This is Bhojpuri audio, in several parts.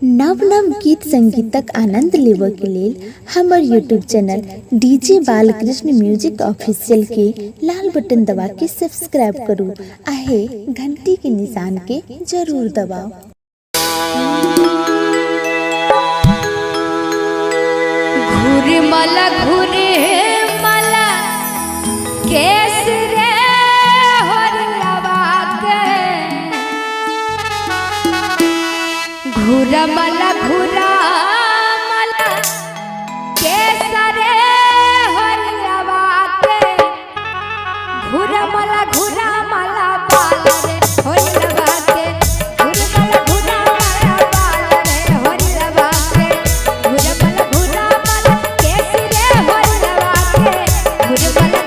नव नव गीत संगीतक आनंद लेबऽ के लेल हमर YouTube channel DJ Balkrishna music official के लाल बटन दबा के सब्सक्राइब करू आहे घंटी के निशान के जरूर दबाओ। घूरे मला केस रे होरलवा के घूरा मला केस रे होरलवा के घूरा मला बाल रे होरलवा के घूरा मला बाल रे होरलवा के घूरा मला केस रे होरलवा के घूरा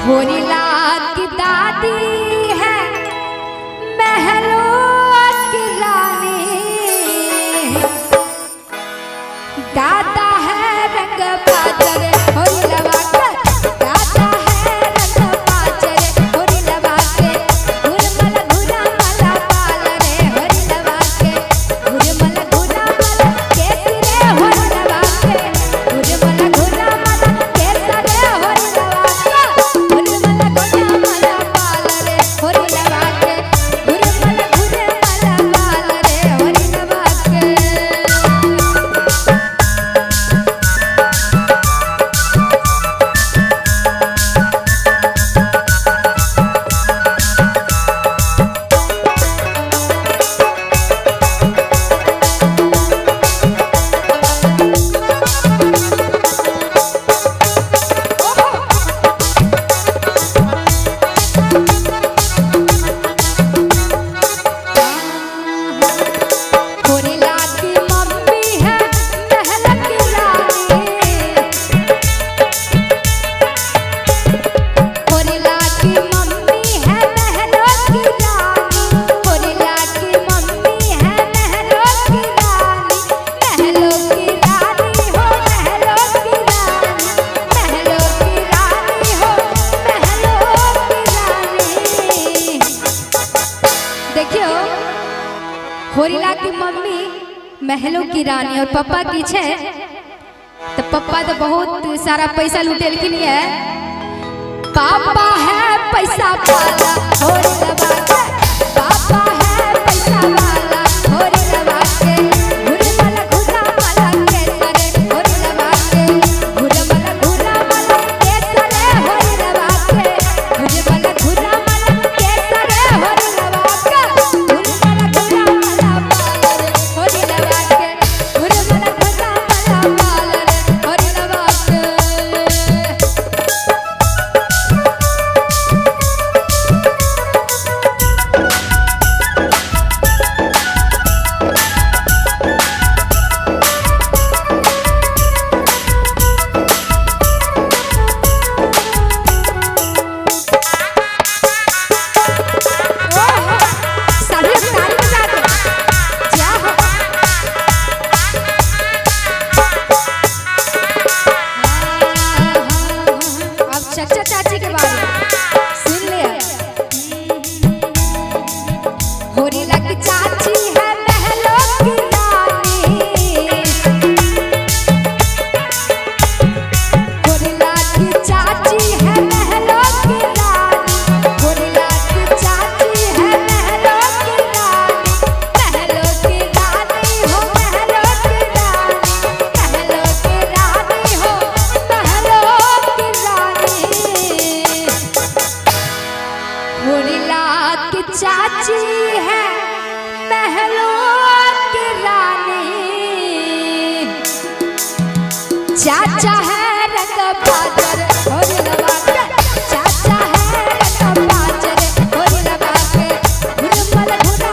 होरिला की दादी है महलों की रानी दादा है रंग पाचर होरिलवा के दादा है रंग पाचर होरिलवा के घूरा मला बाल रे होरिलवा के घूरा मला केस रे होरिलवा के घूरा मला केस रे होरिलवा होरिला की मम्मी महलों की रानी और पापा की छे तो पापा तो बहुत सारा पैसा लुटेलखिन है। पापा है पैसा वाला होरिलवा के पापा है पैसा वाला होरिलवा के घूरा मला के सरे होरिलवा के घूरा मला के सरे होरिलवा के घूरा मला के सरे होरिलवा के की चाची है महलों की रानी, चाचा है रंग बाजर होरी लगा के, चाचा है रंग बाजर होरी लगा के, घुरमल घुरा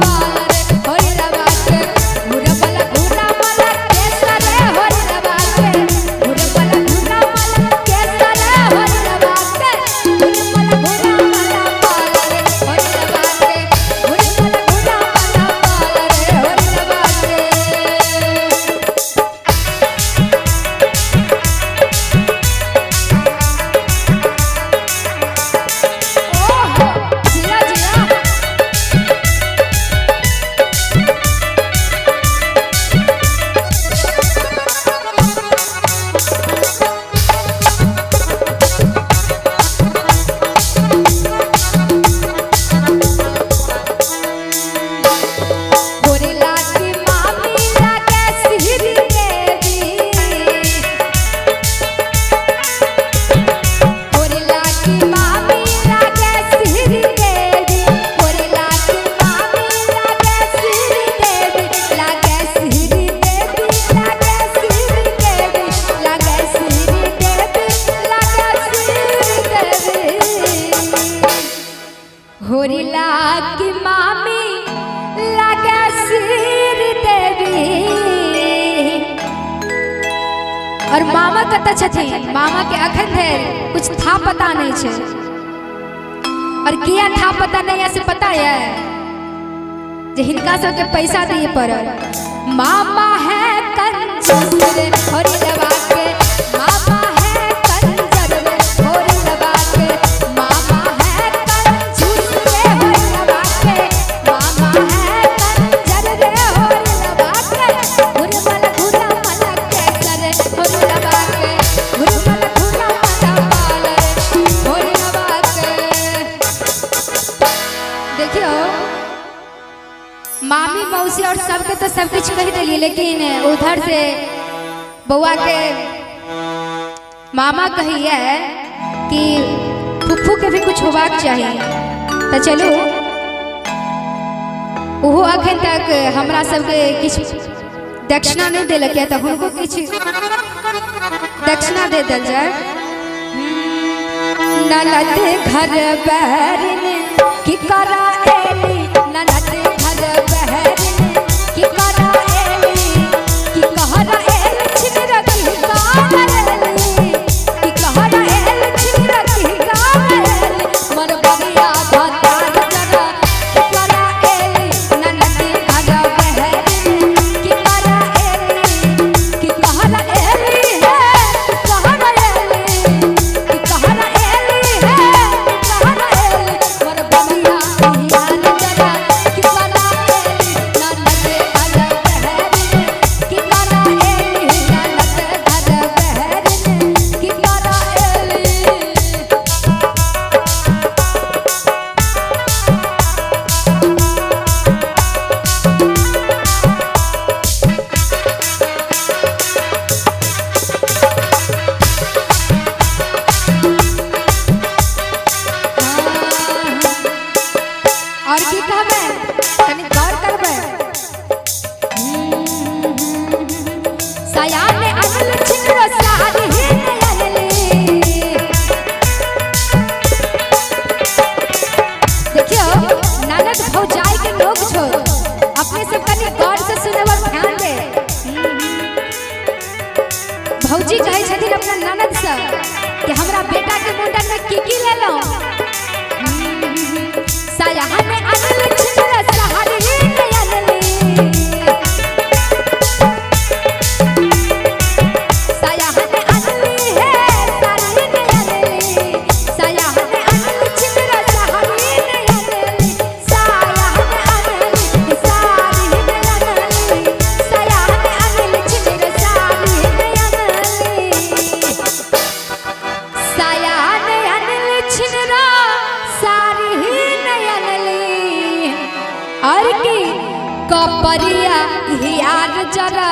मला रे होरी लगा के, घुरमल घुरा मला केसरे होरी लगा के, घुरमल घुरा मला केसरे होरी लगा के, घुरमल घुरा मला पाला रे होरी लगा के, घुरमल घुरा मला पाला रे होरी लगा के। जिया जिया गोरिल्ला की मामी लागे सिहरी देवी, गोरिल्ला की मामी लागे सिहरी देवी, गोरिल्ला की मामी लागे सिहरी देवी, लागे सिहरी देवी, लागे सिहरी देवी, लागे सिहरी देवी, लागे सिहरी देवी। गोरिल्ला की मामी लागे सिहरी देवी। और मामा कत छथिन, मामा के अखन धरि कुछ था पता नहीं छे, और किया था पता नहीं ऐसे पता है जे हिनका सबके पैसा दिए पड़ल। मामा है कंजूस रे होरी लगा के, मामा है कंजर रे होरी लगा के, मामा है कंजूस रे होरी लगा के, मामा है कंजर रे होरी लगा के, घुरमल घुरा मला केसरे होरी लगा के, घुरमल घुरा मला पाला रे होरी लगा के। देखियो मामी मौसी और सबके तो सब कुछ कह दिलिए, लेकिन उधर से बउआ के मामा कहिए कि फुफ्फू के भी कुछ होबाक चाहिए। तो चलो ओहो अखन तक हमरा सबके किछ दक्षिणा नहीं दिलक है, तो उनको किछ दक्षिणा दे दिल जाए। ननद घर बहरिन की करा एली, ननद घर बहरिन की करा एली, की कहरा एली छिन रखी काली, की कहरा एली छिन रखी काली, मर बगिया भातार जरा की करा एली, ननद घर बहरिन की करा एली, की कहरा एली है की कहरा एली, की कहरा एली है की कहरा एली, मर बगिया यार जरा की करा एली, ननद घर बहरिन की करा एली, ननद घर बहरिन की करा एली। और की कहबे तनी गौर करबे। साया में अनल छिन सारी हिन अनली, देखियो ननद भौजाई के लोग छोड़ अपने से कनी गौर से सुने और ध्यान दे। भौजी कहे छथिन अपना ननद से कि हमरा बेटा के मुंडन में की ले लो। साया में अनल छिन सारी हिन अनली, साया में अनली है सारी हिन अनली, साया में अनल छिन सारी हिन अनली, साया में अनली सारी हिन अनली, साया में अनल छिन सारी हिन अनली, साया में अनल छिन सारी हिन अनली, और की कपरिया यार जरा